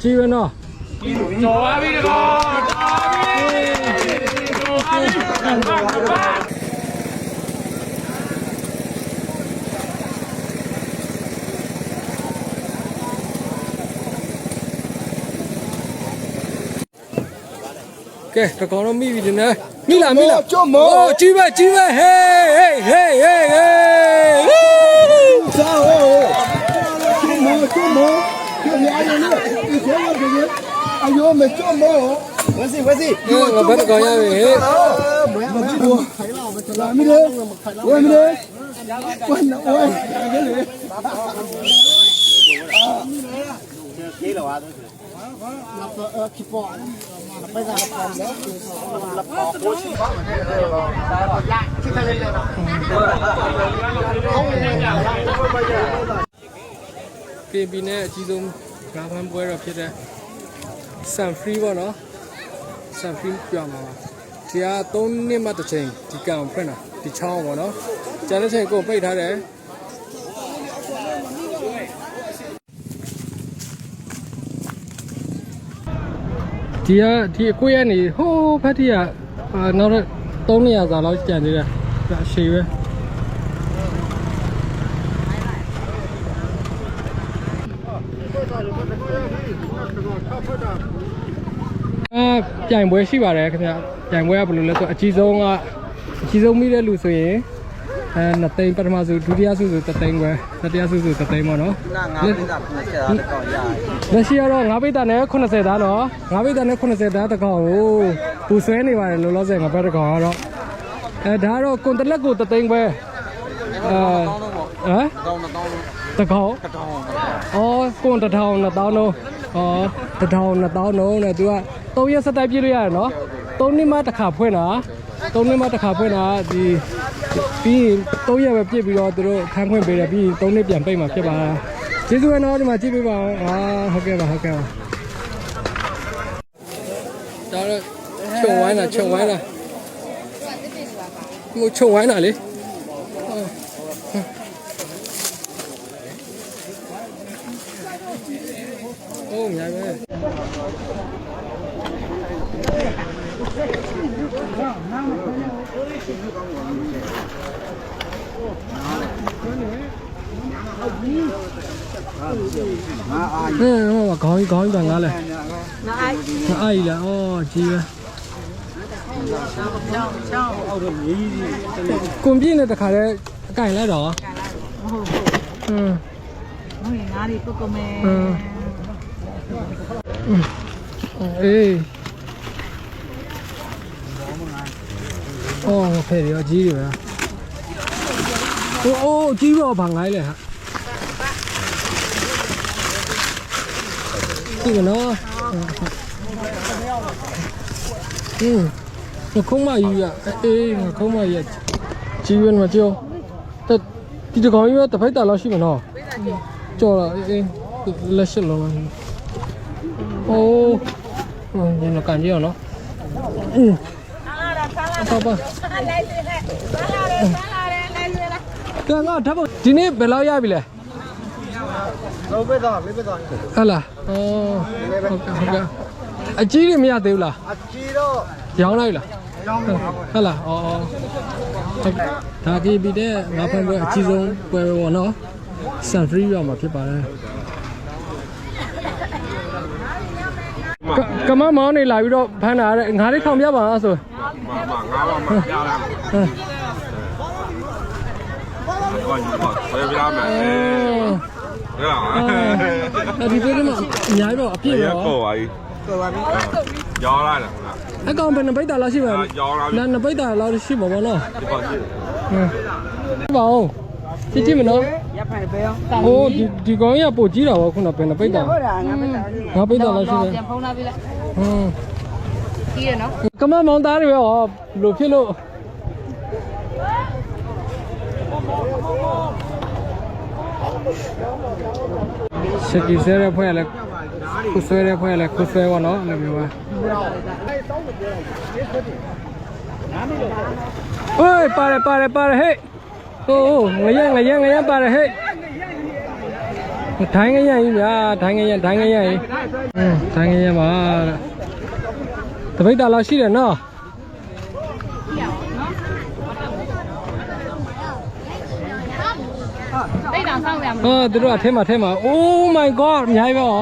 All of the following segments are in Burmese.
ကြည့်ရနော်ကျော်ပါပြီကောကဲတကောင်တော့မိပြီဒီနေ့မိလားကျော်မောကြည့်ပဲဟေးစားဟေးကျော်မောကျော်ရရင်လေဒီကျော်ရတယ်အယောမကျော်မောဝစီငါဘယ်ကောင်ရပြီမဘူးခိုင်လာမချလာမိလေဝဲမိလေဝဲနော်ဝဲကြလေကြေးလောအားတော့လာခိပေါ်ไปกันแล้วละพอโคชิบ้าได้ป่ะยากที่ทะเลเลยนะเกมปีนี้အကြီးဆုံးငါးဖမ်းပွဲတော့ဖြစ်တဲ့ Sun Free ပေါ့နော် Sun Free ပြောမှာပါဒီက3နှစ်မှတစ်ချိန်ဒီကံဖွင့်တာဒီချောင်းပေါ့နော်ကျန်တဲ့ချိန်ကိုပိတ်ထားတယ်ဒီအကွေးရနေဟိုးဖက်တီကနောက်တော့300စာလောက်ကျန်သေးတယ်ဒါရှည်ပဲပြိုင်ပွဲရှိပါတယ်ခင်ဗျပြိုင်ပွဲကဘယ်လိုလဲဆိုအကြီးဆုံးမိတဲ့လူဆိုရင်2သိန်းပထမဆုံးဒုတိယဆုဆို3သိန်းခွဲတတိယဆုဆို3သိန်းပေါ့နော်ငါးပိတ်တာ80သားတကောင်ရလက်ရှိကတော့ငါးပိတ်တာနဲ့80သားနော်ငါးပိတ်တာနဲ့80သားတကောင်ကိုပူဆွဲနေပါတယ်လောလောဆယ်ငါးဘက်တကောင်ကတော့ဒါကတော့ကွန်တလက်ကို3သိန်းခွဲတကောင်အော်ကွန်1000 2000လုံးအော်1000 2000လုံးနဲ့သူက3ရက်စတိုက်ပြည့်လို့ရတယ်နော်3နှစ်မှတစ်ခါဖွင့်တာ3နှစ်မှတစ်ခါဖွင့်တာဒီပြီး3ရက်ပဲပြည့်ပြီးတော့သူတို့ခန်းခွင့်ပေးတယ်ပြီး3နှစ်ပြန်ပိတ်မှာဖြစ်ပါကျေးဇူးပဲနော်ဒီမှာကြည့်ပေးပါအောင်ဟုတ်ကဲ့ပါဒါတော့ချုံဝိုင်းတာမို့ချုံဝိုင်းတာလေအိုးများပဲခေါင်းပါငါလဲငါအိုင်လားအော်ကြီးပဲကွန်ပြင်းနဲ့တခါလဲအကင်လိုက်တော့ဟုတ်ငါဒီပုတ်ကမဲအေးအော်ဖယ်ရောကြီးတွေပဲအိုးကြီးတော့ဘာငိုင်းလဲဟာဒီကနော်ခုံးမယူရအေးခုံးမယူကြီးဝင်မကြောဒီတကောင်ကြီးကတစ်ဖိုက်တာလောက်ရှိမှာနော်ကြော်လာအေးလက်ရှိလုံးလားအိုးဒီလိုကန်ကြည့်အောင်နော်ပါပါကဲငါဓာတ်ဒီနေ့ဘယ်လောက်ရပြီလဲလောက်ပဲတော့လေးပဲတော့ဟလာဟုတ်ကဲ့အကြီးတွေမရသေးဘူးလားအကြီးတော့ရောင်းလိုက်လားဟလာဒါကြီးပြီးတဲ့ငါဖန်ပွဲအကြီးဆုံးပွဲပေါ့နော် Sun Free ရောက်မှာဖြစ်ပါတယ်ကမမောင်းနေလာပြီးတော့ဖမ်းတာတဲ့ငါးလေးထောင်ပြပါဆိုငါပါမပြလာဆွဲပြားမယ်ဒီពេលမှာအများကြီးတော့အပြည့်ရောပေါ်ပါပြီရောင်းလိုက်လားအကောင်ဘယ်နှပိတ်တာလောက်ရှိပါလဲနှစ်ပိတ်တာလောက်ရှိပါဘောနော်ပါဦးကြည့်မနော်ရပ်ဖိုင်ပဲရောဟိုဒီကောင်ကြီးကပိုကြီးတာပေါ့ခုနဘယ်နှပိတ်တာဟုတ်တာငါပိတ်တာလောက်ရှိတယ်ပြန်ဖုံးလာပြီလားကြီးရနော်ကမမောင်သားတွေရောဘလို့ဖြစ်လို့စက်ကီဆဲရဖွဲ့လဲခုဆွဲရဖွဲ့လဲခုဆွဲပါနော်အဲ့လိုမျိုးပါโอ้ยပါတယ်ဟဲ့ဟိုငရပါတယ်ဟဲ့ ထိုင်းငရံကြီးဗျာထိုင်းငရံကြီးထိုင်းငရံပါတပိတ်တာလောက်ရှိတယ်နော်တိတ်တောင်ဆောက်ရမှာ ဟောသူတို့ကထဲမှာ Oh my god အများကြီးပဲဟော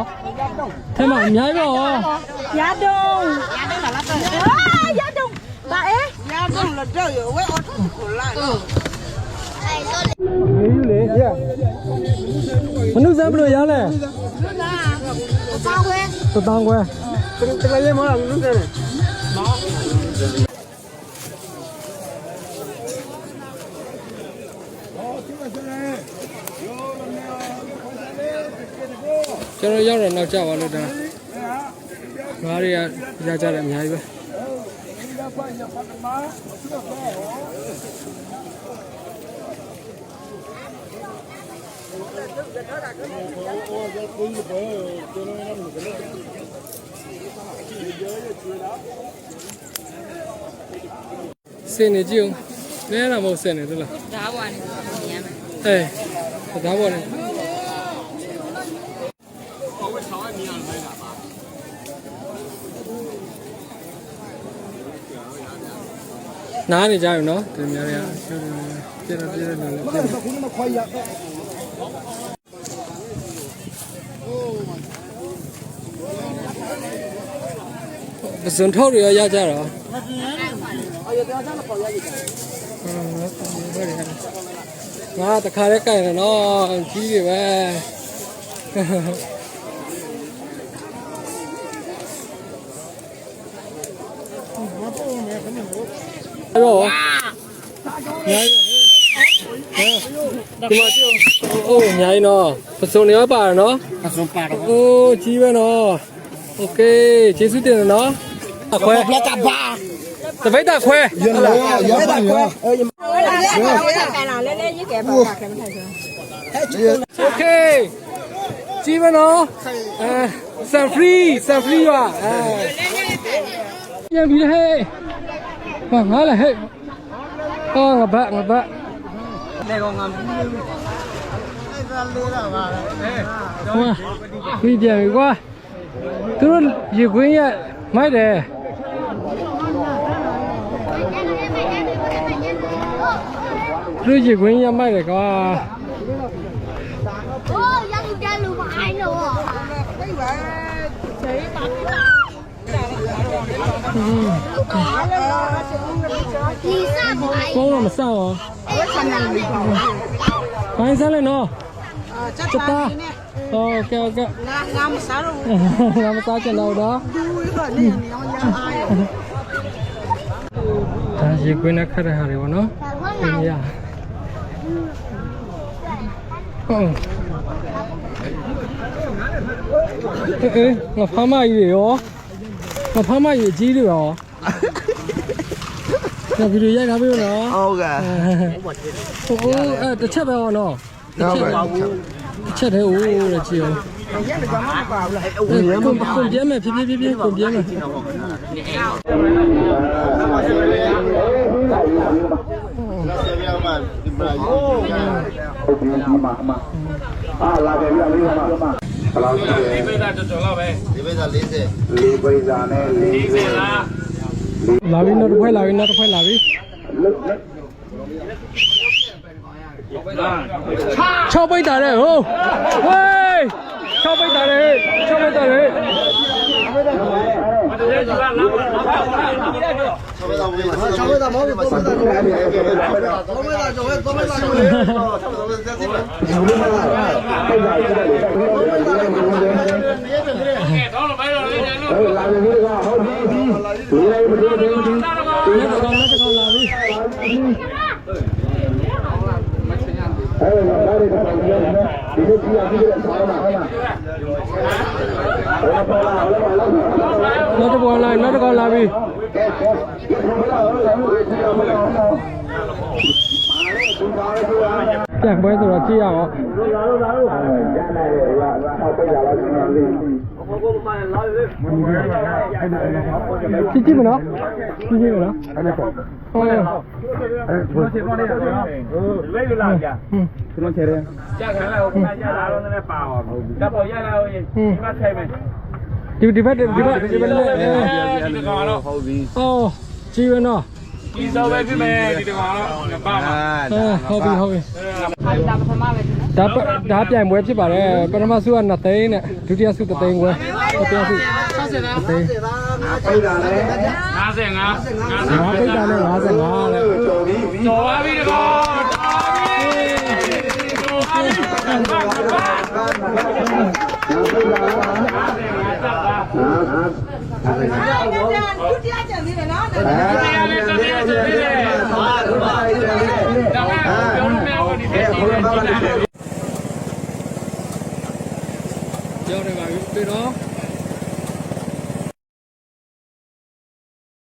ထဲမှာအများကြီးပဲဟော ရတုံးလာတော့ရတုံးဘာအေးရတုံးလာတော့ဝဲအော်ကိုလာလေးလေမနုစမ်းဘယ်လိုရလဲတောင်းခွဲတကယ်ရေးမလားမနုစမ်းကျွန်တော်ရောက်တော့နောက်ကျပါလို့ဒါငါးတွေကရကြတယ်အများကြီးပဲစင်နေကြည့်ဦးလဲလာမဟုတ်စင်နေသလားဓာတ်ပေါ်နေရမ်းမယ်အေးဓာတ်ပေါ်နေနားနေကြပြီနော်ဒီများတွေကပြည့်တယ်လို့လည်းပြည့်တယ်ခုနကခွာရပစွန်ထုတ်ရရကြတော့ငါတခါလေးကြိုင်တယ်နော်ကြီးတွေပဲအဲ့တော့ညာဒီမှာကြည့်အိုးညာနော်ပစုံနေပါရနော်ပစုံပါတော့အိုးကြီးပဲနော်โอเคကျေးဇူးတင်တယ်နော်ခွဲပြတ်တာပါတပိတ်တာခွဲရလာရပါခွဲโอเคကြီးပဲနော်ဆန်ဖရီပါပြန်ပြီးဟဲ့ဟာငါလည်းဟဲ့ဟောငါဘတ်နေကောင်ငါပြီးအဲ့ဒါလေးတော့ပါပဲပြီးပြန်ပြီကွာသူတို့ရေခွင်းရမိုက်တယ်သူတို့ရေခွင်းရမိုက်တယ်ကွာ哦，要你家路牌了哦。你上牌。光了没上哦？欢迎上来喏。这大。OK。ငါမစားတော့俺们咋见到的？ဘူးကလည်းညောင်းရအားရဒါရေခွင်းနဲ့ခတ်တဲ့ဟာတွေပေါ့နော်။ပြင်ရ။ဟုတ်ငါဖမ်းမကြီးရောငါဖမ်းမကြီးကြီးတွေရောငါဗီဒီယိုရိုက်ထားပြီနော်ဟုတ်ကဲ့ဟိုတစ်ချက်ပဲဟောနော်တစ်ချက်တည်းဟိုတဲ့ကြည့်အောင်ရက်လည်းဘာမှမပါဘူးလားကုန်ပြဲမယ်ဖြည်းကုန်ပြဲမယ်လာတယ်ပြလေးပါဘယ်လောက်ရှိလဲဒီပိသာတော်လောက်ပဲဒီပိသာ40လေးပိသာနဲ့40လားလာပြီနောက်တစ်ခွဲလာပြီလုတ်6ပိတ်တာတဲ့ဟိုဝေး6ပိတ်တာတဲ့နောက်တစ်ကောင်လာပြီပြန်ပွဲဆိုတော့ကြည့်ရအောင် ကြည့်ကြည့်မနော်ကြည့်ကြည့်မနော်ဟုတ် ဘယ်လိုလဲလဲလာကြကျွန်တော်ချေတယ်ကြာခံလာကိုကြာလာတော့လည်းပါအောင်တပ်ပေါ်ရလာတော့ဒီမှာထိုင်မယ် ဒီဘက်လေဒီကောင်တော့ ဟုတ်ပြီ အော်ကြည့်ရနော် ဒီစောပဲဖြစ်မယ်ဒီကောင်တော့ပါမှာ ဟုတ်ပြီဒါပြိုင်ပွဲဖြစ်ပါတယ်ပထမဆုက2သိန်းနဲ့ဒုတိယဆု3သိန်းခွဲတတိယဆု60လား50လား ပိတ်တာလဲ 55ပိတ်တာလဲ55လဲ တော်ပါပြီဒီကောင်တော်ပါပြီပြောနေပါပြီပြီတော့